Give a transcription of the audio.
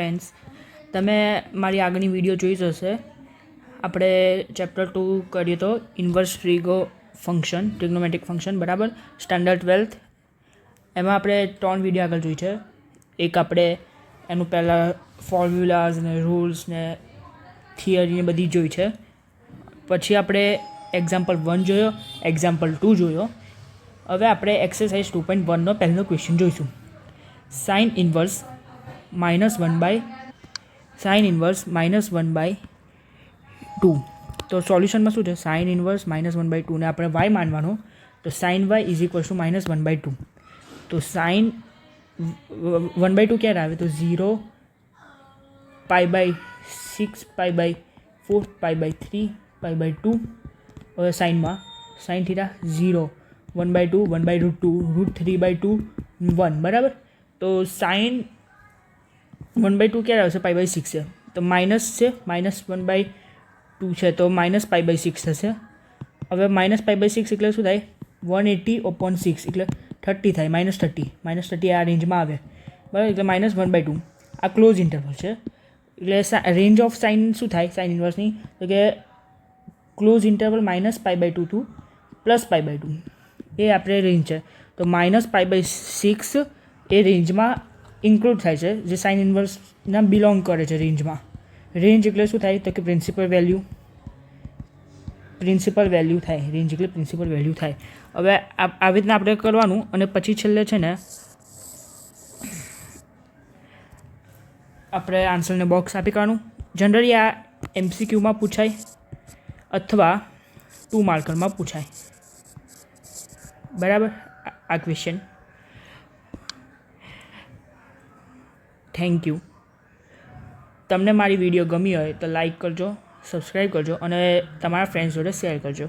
Friends, તમે મારી આગળની વિડીયો જોઈ જશે. આપણે ચેપ્ટર 2 કરીએ તો ઇન્વર્સ ટ્રિગ્નોમેટ્રિક ફંક્શન, બરાબર, સ્ટાન્ડર્ડ 12th. એમાં આપણે 3 વિડીયો આગળ જોઈ છે. એક આપણે એનું પહેલાં ફોર્મ્યુલાઝ ને રૂલ્સ ને થિયરી ને બધી જોઈ છે. પછી આપણે એક્ઝામ્પલ 1 જોયો, એક્ઝામ્પલ 2 જોયો. હવે આપણે એક્સરસાઇઝ 2.1નો પહેલો ક્વેશ્ચન જોઈશું. Sine inverse -1/2. તો સોલ્યુશનમાં શું છે? સાઇન ઇન્વર્સ -1/2 ને આપણે y માનવાનો, તો sine y is equals to -1/2. તો સાઇન 1/2 ક્યારે આવે? તો 0, π/6, π/4, π/3, π/2. હવે સાઇનમાં સાઇન થીટા 0, 1/2, 1/√2, √3/2, 1, બરાબર. તો સાઇન 1/2 ક્યારે આવશે? π/6 છે, તો માઇનસ છે, -1/2 છે, તો -π/6 થશે. હવે -π/6 એટલે શું થાય? 180/6 એટલે 30 થાય, -30 આ રેન્જમાં આવે, બરાબર. એટલે -1/2 આ ક્લોઝ ઇન્ટરવલ છે. એટલે રેન્જ ઓફ સાઇન શું થાય સાઇન ઇન્વર્સની? તો કે ક્લોઝ ઇન્ટરવલ -π/2 ટુ +π/2 એ આપણે રેન્જ છે. તો -π/6 એ રેન્જમાં ઇન્ક્લુડ થાય છે, જે સાઇન ઇન્વર્સના બિલોંગ કરે છે રેન્જમાં. રેન્જ એટલે શું થાય? તો કે પ્રિન્સિપલ વેલ્યુ થાય. રેન્જ એટલે પ્રિન્સિપલ વેલ્યુ થાય. હવે આવી રીતના આપણે કરવાનું. અને પછી છેલ્લે છે ને આપણે આન્સરને બોક્સ આપી કાઢવાનું. જનરલી આ MCQમાં પૂછાય અથવા 2 માર્કરમાં પૂછાય, બરાબર, આ ક્વેશ્ચન. Thank you. તમને મારી વિડીયો ગમી હોય તો લાઈક કરજો, સબસ્ક્રાઈબ કરજો અને તમારા ફ્રેન્ડ્સ જોડે શેર કરજો.